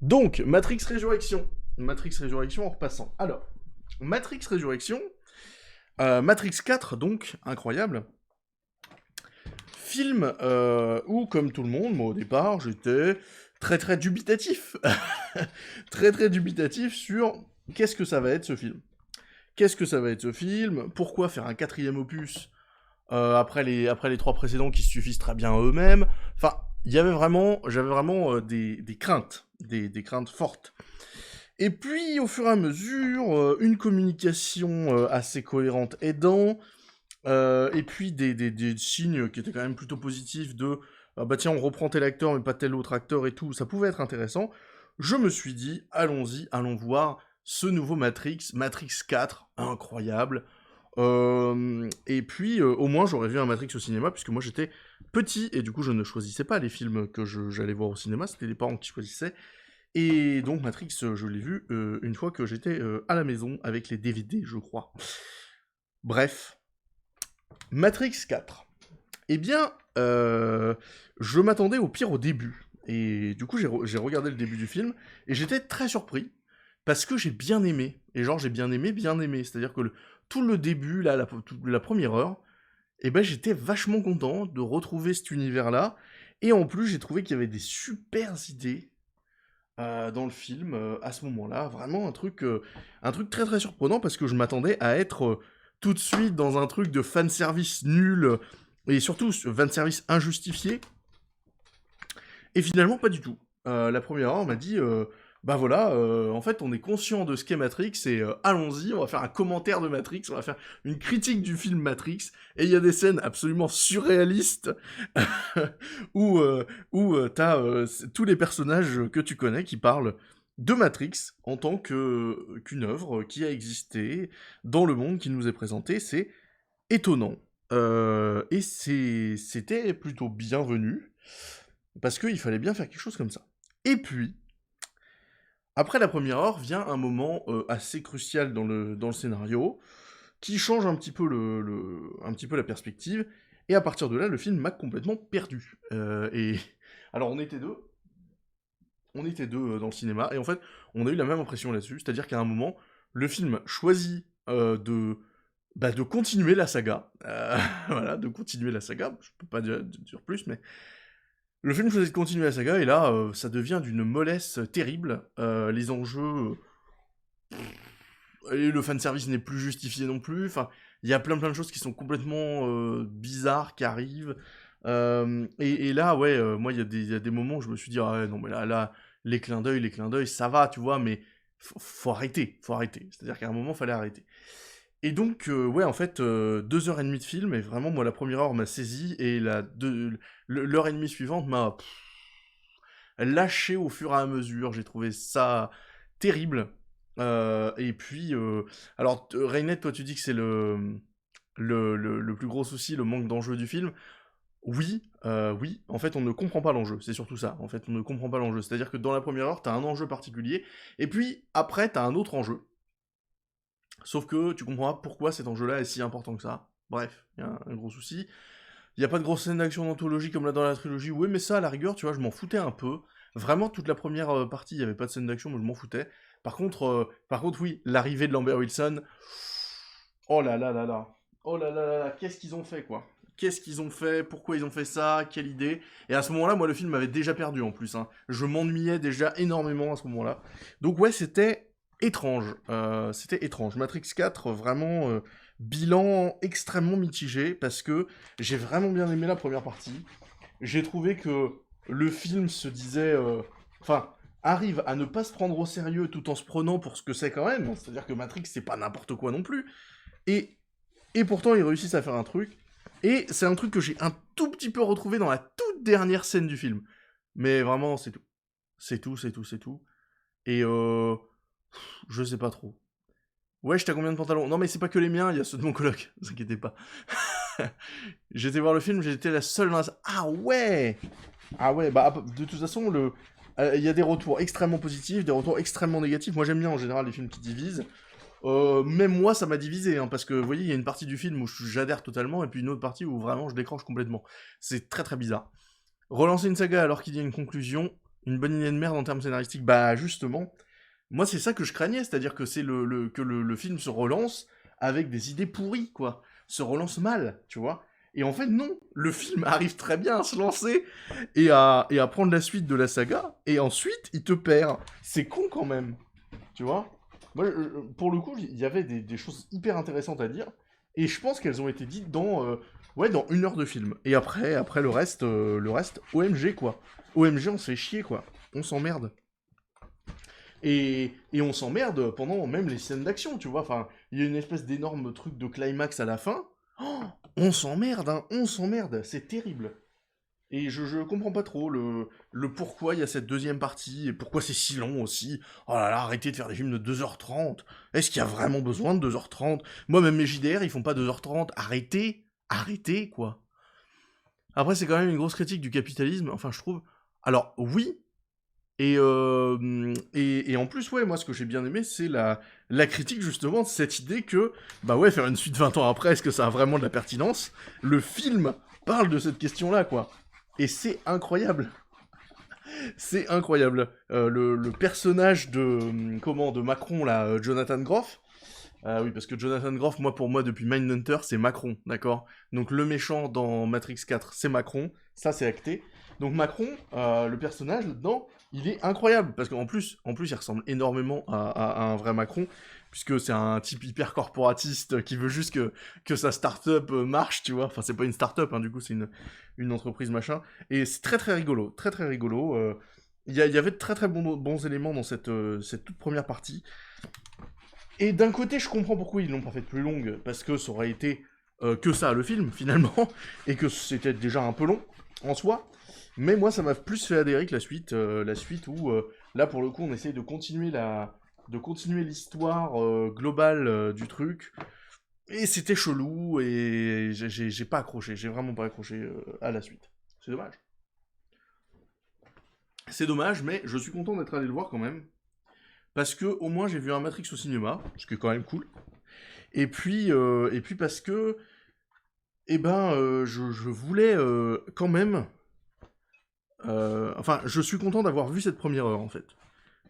Donc, Matrix Résurrection. Matrix Résurrection en repassant. Alors, Matrix Résurrection, Matrix 4, donc, incroyable. Film où, comme tout le monde, moi au départ, j'étais très très dubitatif. Très très dubitatif sur qu'est-ce que ça va être ce film. Qu'est-ce que ça va être ce film? Pourquoi faire un quatrième opus après les trois précédents qui suffisent très bien à eux-mêmes? Enfin, j'avais vraiment des craintes, des craintes fortes. Et puis, au fur et à mesure, une communication assez cohérente aidant, et puis des signes qui étaient quand même plutôt positifs de bah tiens, on reprend tel acteur mais pas tel autre acteur et tout, ça pouvait être intéressant. Je me suis dit, allons-y, allons voir ce nouveau Matrix, Matrix 4, incroyable. Et puis, au moins, j'aurais vu un Matrix au cinéma, puisque moi j'étais petit, et du coup, je ne choisissais pas les films que j'allais voir au cinéma, c'était les parents qui choisissaient. Et donc, Matrix, je l'ai vu une fois que j'étais à la maison, avec les DVD, je crois. Bref, Matrix 4. Eh bien, je m'attendais au pire au début. Et du coup, j'ai regardé le début du film, et j'étais très surpris, parce que j'ai bien aimé. Et genre, j'ai bien aimé, bien aimé. C'est-à-dire que tout le début, là, la première heure, eh ben, j'étais vachement content de retrouver cet univers-là. Et en plus, j'ai trouvé qu'il y avait des super idées dans le film à ce moment-là. Vraiment un truc très très surprenant, parce que je m'attendais à être tout de suite dans un truc de fanservice nul, et surtout fanservice injustifié. Et finalement, pas du tout. La première heure, on m'a dit, bah voilà, en fait, on est conscient de ce qu'est Matrix, et allons-y, on va faire un commentaire de Matrix, on va faire une critique du film Matrix, et il y a des scènes absolument surréalistes, où, t'as tous les personnages que tu connais qui parlent de Matrix en tant qu'une œuvre qui a existé dans le monde qui nous est présenté. C'est étonnant. Et c'était plutôt bienvenu, parce qu'il fallait bien faire quelque chose comme ça. Et puis, après la première heure, vient un moment assez crucial dans le scénario, qui change un petit peu, un petit peu la perspective, et à partir de là, le film m'a complètement perdu. Et alors, on était deux dans le cinéma, et en fait, on a eu la même impression là-dessus, c'est-à-dire qu'à un moment, le film choisit de continuer la saga, voilà, de continuer la saga, je peux pas dire plus, mais le film choisit de continuer la saga, et là, ça devient d'une mollesse terrible, les enjeux, et le fanservice n'est plus justifié non plus, enfin, il y a plein de choses qui sont complètement bizarres, qui arrivent, et là, ouais, moi, il y a des moments où je me suis dit, ah ouais, non, mais là, les clins d'œil, ça va, tu vois, mais faut arrêter, faut arrêter. C'est-à-dire qu'à un moment, fallait arrêter. Et donc, ouais, en fait, 2 heures et demie de film, et vraiment, moi, la première heure m'a saisi, et l'heure et demie suivante m'a lâché au fur et à mesure. J'ai trouvé ça terrible. Et puis, alors, Reinette, toi, tu dis que c'est le plus gros souci, le manque d'enjeu du film. Oui, oui, en fait, on ne comprend pas l'enjeu, c'est surtout ça. En fait, on ne comprend pas l'enjeu. C'est-à-dire que dans la première heure, t'as un enjeu particulier, et puis, après, t'as un autre enjeu. Sauf que tu comprends pas pourquoi cet enjeu-là est si important que ça. Bref, il y a un gros souci. Il n'y a pas de grosse scène d'action d'anthologie comme là dans la trilogie. Oui, mais ça, à la rigueur, tu vois, je m'en foutais un peu. Vraiment, toute la première partie, il n'y avait pas de scène d'action, mais je m'en foutais. Par contre, oui, l'arrivée de Lambert Wilson. Oh là là là là. Oh là là là là, qu'est-ce qu'ils ont fait, quoi. Qu'est-ce qu'ils ont fait? Pourquoi ils ont fait ça? Quelle idée? Et à ce moment-là, moi, le film m'avait déjà perdu en plus, hein. Je m'ennuyais déjà énormément à ce moment-là. Donc ouais, c'était étrange. C'était étrange. Matrix 4, vraiment, bilan extrêmement mitigé, parce que j'ai vraiment bien aimé la première partie. J'ai trouvé que le film se disait... Enfin, arrive à ne pas se prendre au sérieux tout en se prenant pour ce que c'est quand même. C'est-à-dire que Matrix, c'est pas n'importe quoi non plus. Et, et pourtant, ils réussissent à faire un truc. Et c'est un truc que j'ai un tout petit peu retrouvé dans la toute dernière scène du film. Mais vraiment, c'est tout. C'est tout, c'est tout, c'est tout. Et je sais pas trop. Ouais, t'as combien de pantalons? Non, mais c'est pas que les miens, il y a ceux de mon coloc, ne vous inquiétez pas. J'étais voir le film, j'étais la seule dans la salle. Ah ouais! Ah ouais, bah de toute façon, il y a des retours extrêmement positifs, des retours extrêmement négatifs. Moi j'aime bien en général les films qui divisent. Même moi ça m'a divisé, hein, parce que vous voyez, il y a une partie du film où j'adhère totalement, et puis une autre partie où vraiment je décroche complètement. C'est très très bizarre. Relancer une saga alors qu'il y a une conclusion, Une bonne idée de merde en termes scénaristiques. Bah justement, moi c'est ça que je craignais, c'est-à-dire que c'est que le film se relance avec des idées pourries, quoi. Se relance mal, tu vois. Et en fait, non, le film arrive très bien à se lancer et à prendre la suite de la saga, et ensuite il te perd. C'est con quand même, tu vois. Moi, pour le coup, il y avait des choses hyper intéressantes à dire, et je pense qu'elles ont été dites ouais, dans 1 heure de film. Et après le reste, OMG quoi. OMG, on se fait chier quoi. On s'emmerde. Et on s'emmerde pendant même les scènes d'action, tu vois. Enfin, il y a une espèce d'énorme truc de climax à la fin. Oh, on s'emmerde, hein, on s'emmerde. C'est terrible. Et je comprends pas trop le pourquoi il y a cette deuxième partie, et pourquoi c'est si long aussi. Oh là là, arrêtez de faire des films de 2h30. Est-ce qu'il y a vraiment besoin de 2h30? Moi, même mes JDR, ils font pas 2h30. Arrêtez, arrêtez, quoi. Après, c'est quand même une grosse critique du capitalisme, enfin, je trouve. Alors, oui, et en plus, ouais, moi, ce que j'ai bien aimé, c'est la critique, justement, de cette idée que, bah ouais, faire une suite 20 ans après, est-ce que ça a vraiment de la pertinence? Le film parle de cette question-là, quoi. Et c'est incroyable. C'est incroyable. Le personnage de Macron, là, Jonathan Groff. Oui, parce que Jonathan Groff, pour moi, depuis Mindhunter, c'est Macron, d'accord? Donc le méchant dans Matrix 4, c'est Macron, ça c'est acté. Donc Macron, le personnage dedans, il est incroyable, parce qu'en plus, il ressemble énormément à un vrai Macron, puisque c'est un type hyper corporatiste qui veut juste que sa start-up marche, tu vois. Enfin, c'est pas une start-up, hein, du coup, c'est une entreprise machin. Et c'est très très rigolo, très très rigolo. Il y avait de très très bons éléments dans cette toute première partie. Et d'un côté, je comprends pourquoi ils l'ont pas fait plus longue, parce que ça aurait été que ça, le film, finalement, et que c'était déjà un peu long, en soi. Mais moi, ça m'a plus fait adhérer que la suite où, là, pour le coup, on essaye de continuer l'histoire globale du truc. Et c'était chelou, et j'ai pas accroché, j'ai vraiment pas accroché à la suite. C'est dommage. C'est dommage, mais je suis content d'être allé le voir quand même. Parce que au moins j'ai vu un Matrix au cinéma, ce qui est quand même cool. Et puis parce que, je voulais quand même. Enfin, je suis content d'avoir vu cette première heure en fait.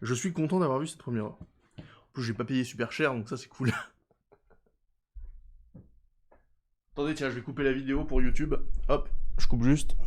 Je suis content d'avoir vu cette première heure. En plus, j'ai pas payé super cher, donc ça c'est cool. Attendez, tiens, je vais couper la vidéo pour YouTube. Hop, je coupe juste.